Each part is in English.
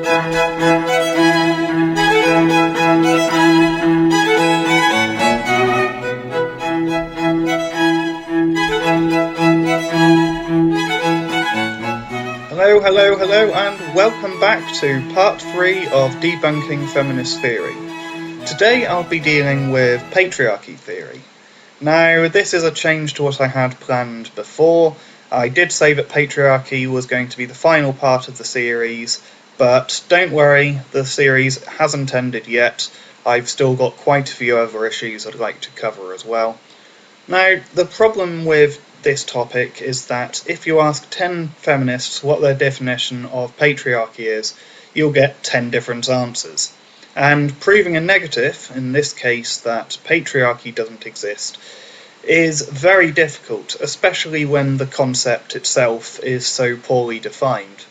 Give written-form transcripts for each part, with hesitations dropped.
Hello, and welcome back to part 3 of Debunking Feminist Theory. Today I'll be dealing with patriarchy theory. Now, this is a change to what I had planned before. I did say that patriarchy was going to be the final part of the series, but don't worry, the series hasn't ended yet. I've still got quite a few other issues I'd like to cover as well. Now, the problem with this topic is that if you ask 10 feminists what their definition of patriarchy is, you'll get 10 different answers. And proving a negative, in this case that patriarchy doesn't exist, is very difficult, especially when the concept itself is so poorly defined.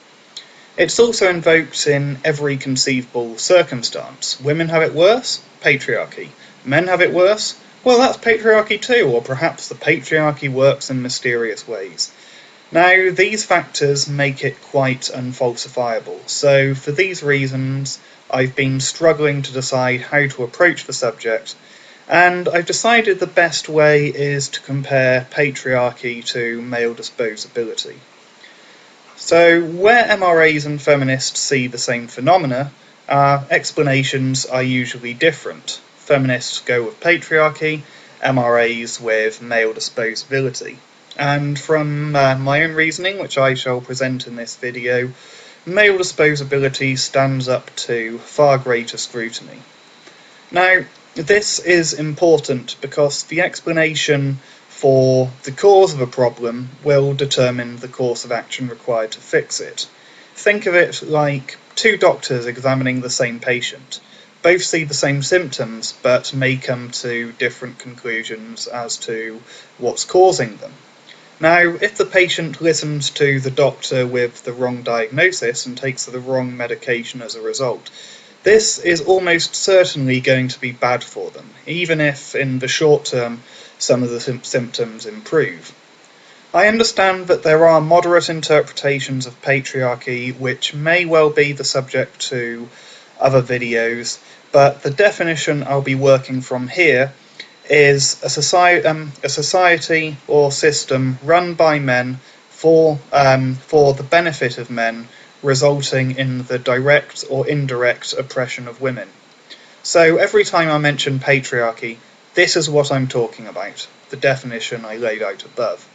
It's also invoked in every conceivable circumstance. Women have it worse? Patriarchy. Men have it worse? Well, that's patriarchy too, or perhaps the patriarchy works in mysterious ways. Now, these factors make it quite unfalsifiable, so for these reasons, I've been struggling to decide how to approach the subject, and I've decided the best way is to compare patriarchy to male disposability. So, where MRAs and feminists see the same phenomena, our explanations are usually different. Feminists go with patriarchy, MRAs with male disposability. And from my own reasoning, which I shall present in this video, male disposability stands up to far greater scrutiny. Now, this is important because the explanation for the cause of a problem will determine the course of action required to fix it. Think of it like two doctors examining the same patient. Both see the same symptoms, but may come to different conclusions as to what's causing them. Now, if the patient listens to the doctor with the wrong diagnosis and takes the wrong medication as a result, this is almost certainly going to be bad for them, even if in the short term some of the symptoms improve. I understand that there are moderate interpretations of patriarchy which may well be the subject to other videos, but the definition I'll be working from here is a society or system run by men for the benefit of men, resulting in the direct or indirect oppression of women. So every time I mention patriarchy, this is what I'm talking about, the definition I laid out above.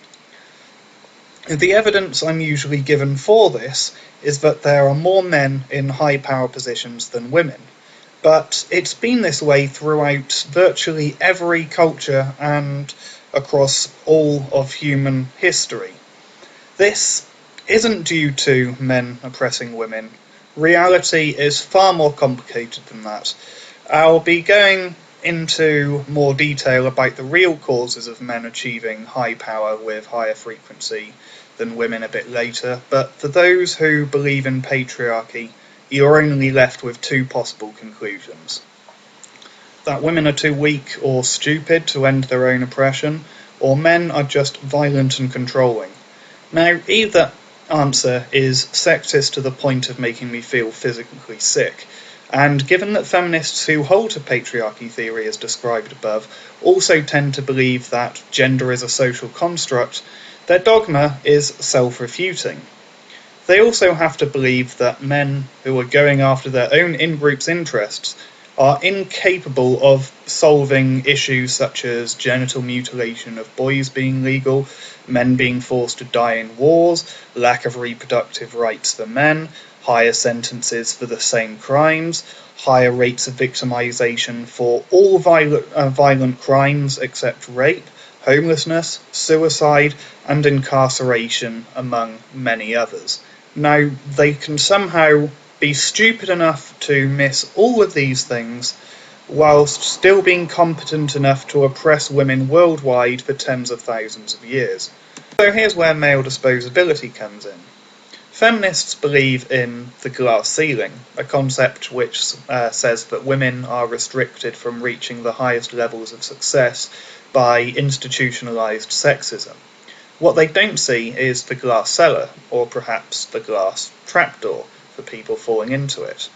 The evidence I'm usually given for this is that there are more men in high power positions than women, but it's been this way throughout virtually every culture and across all of human history. This isn't due to men oppressing women. Reality is far more complicated than that. I'll be going into more detail about the real causes of men achieving high power with higher frequency than women a bit later, but for those who believe in patriarchy, you're only left with two possible conclusions. That women are too weak or stupid to end their own oppression, or men are just violent and controlling. Now, either answer is sexist to the point of making me feel physically sick, and given that feminists who hold to patriarchy theory as described above also tend to believe that gender is a social construct, their dogma is self-refuting. They also have to believe that men who are going after their own in-group's interests are incapable of solving issues such as genital mutilation of boys being legal, men being forced to die in wars, lack of reproductive rights for men, higher sentences for the same crimes, higher rates of victimization for all violent crimes except rape, homelessness, suicide, and incarceration, among many others. Now, they can somehow be stupid enough to miss all of these things, whilst still being competent enough to oppress women worldwide for tens of thousands of years. So here's where male disposability comes in. Feminists believe in the glass ceiling, a concept which says that women are restricted from reaching the highest levels of success by institutionalized sexism. What they don't see is the glass cellar, or perhaps the glass trapdoor, for people falling into it.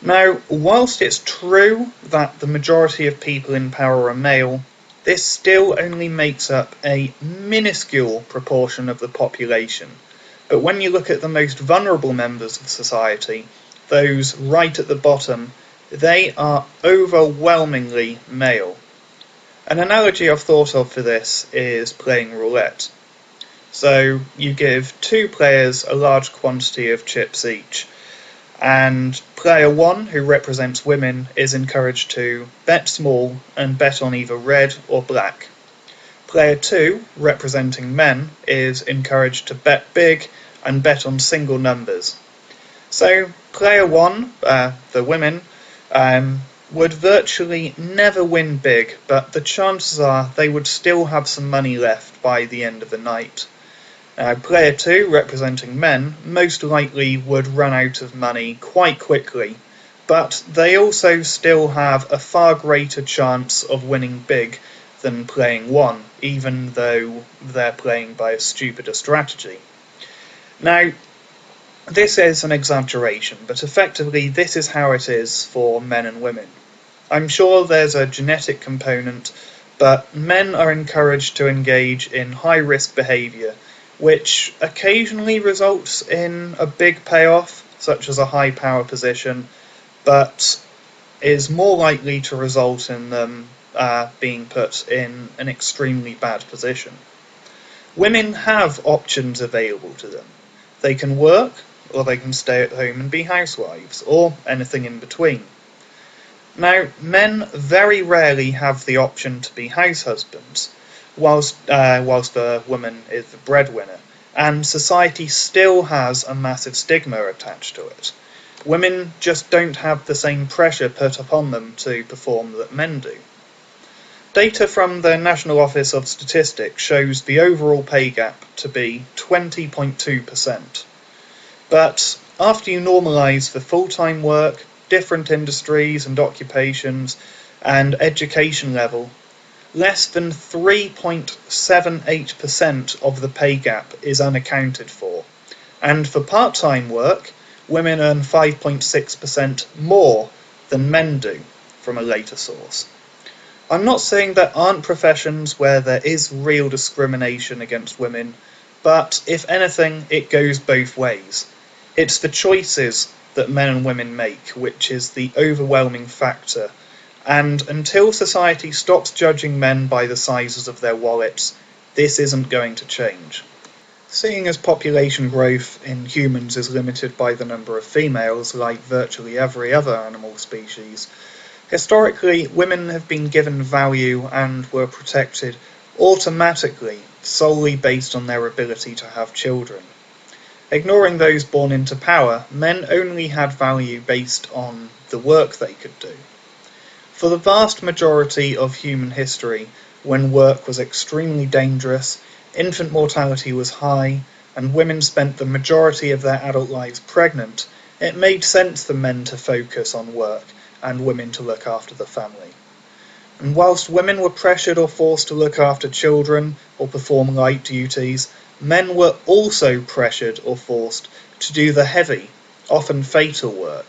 Now, whilst it's true that the majority of people in power are male, this still only makes up a minuscule proportion of the population. But when you look at the most vulnerable members of society, those right at the bottom, they are overwhelmingly male. An analogy I've thought of for this is playing roulette. So you give two players a large quantity of chips each, and player 1, who represents women, is encouraged to bet small and bet on either red or black. Player 2, representing men, is encouraged to bet big and bet on single numbers. So player 1, the women, would virtually never win big, but the chances are they would still have some money left by the end of the night. Player 2, representing men, most likely would run out of money quite quickly, but they also still have a far greater chance of winning big than playing 1, even though they're playing by a stupider strategy. Now, this is an exaggeration, but effectively this is how it is for men and women. I'm sure there's a genetic component, but men are encouraged to engage in high-risk behaviour, which occasionally results in a big payoff, such as a high power position, but is more likely to result in them being put in an extremely bad position. Women have options available to them. They can work, or they can stay at home and be housewives, or anything in between. Now, men very rarely have the option to be house husbands, whilst the woman is the breadwinner, and society still has a massive stigma attached to it. Women just don't have the same pressure put upon them to perform that men do. Data from the National Office of Statistics shows the overall pay gap to be 20.2%. But after you normalise for full-time work, different industries and occupations, and education level, less than 3.78% of the pay gap is unaccounted for. And for part-time work, women earn 5.6% more than men do, from a later source. I'm not saying there aren't professions where there is real discrimination against women, but if anything, it goes both ways. It's the choices that men and women make which is the overwhelming factor, and until society stops judging men by the sizes of their wallets, this isn't going to change. Seeing as population growth in humans is limited by the number of females, like virtually every other animal species, historically women have been given value and were protected automatically solely based on their ability to have children. Ignoring those born into power, men only had value based on the work they could do. For the vast majority of human history, when work was extremely dangerous, infant mortality was high, and women spent the majority of their adult lives pregnant, it made sense for men to focus on work and women to look after the family. And whilst women were pressured or forced to look after children or perform light duties, men were also pressured or forced to do the heavy, often fatal work.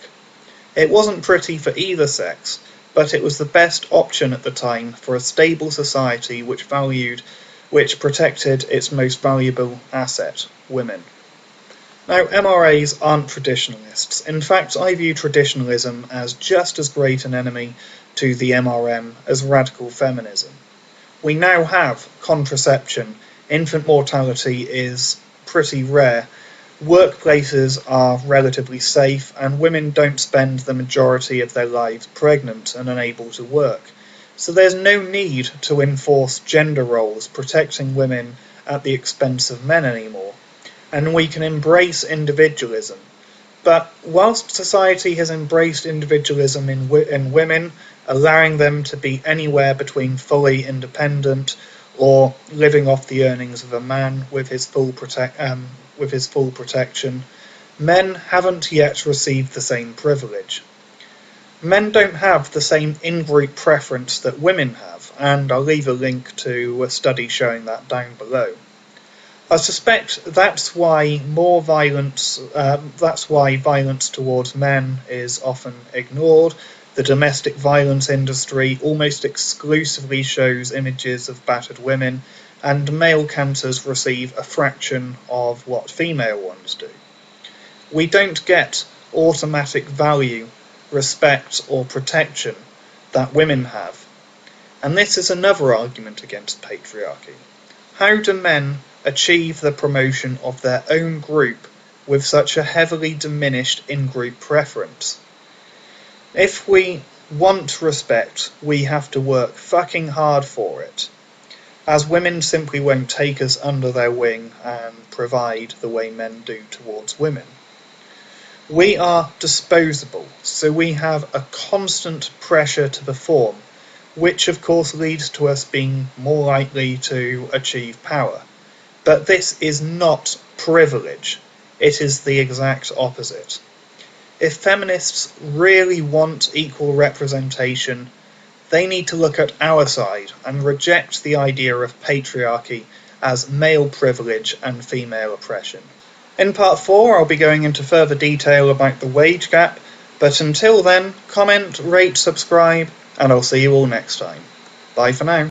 It wasn't pretty for either sex, but it was the best option at the time for a stable society which protected its most valuable asset, women. Now, MRAs aren't traditionalists. In fact, I view traditionalism as just as great an enemy to the MRM as radical feminism. We now have contraception, infant mortality is pretty rare, workplaces are relatively safe, and women don't spend the majority of their lives pregnant and unable to work. So there's no need to enforce gender roles protecting women at the expense of men anymore. And we can embrace individualism. But whilst society has embraced individualism in women, allowing them to be anywhere between fully independent or living off the earnings of a man with his full protection, men haven't yet received the same privilege. Men don't have the same in-group preference that women have, and I'll leave a link to a study showing that down below. I suspect that's why violence towards men is often ignored. The domestic violence industry almost exclusively shows images of battered women, and male cancers receive a fraction of what female ones do. We don't get automatic value, respect, or protection that women have. And this is another argument against patriarchy. How do men achieve the promotion of their own group with such a heavily diminished in-group preference? If we want respect, we have to work fucking hard for it, as women simply won't take us under their wing and provide the way men do towards women. We are disposable, so we have a constant pressure to perform, which of course leads to us being more likely to achieve power. But this is not privilege, it is the exact opposite. If feminists really want equal representation, they need to look at our side and reject the idea of patriarchy as male privilege and female oppression. In part 4, I'll be going into further detail about the wage gap, but until then, comment, rate, subscribe, and I'll see you all next time. Bye for now.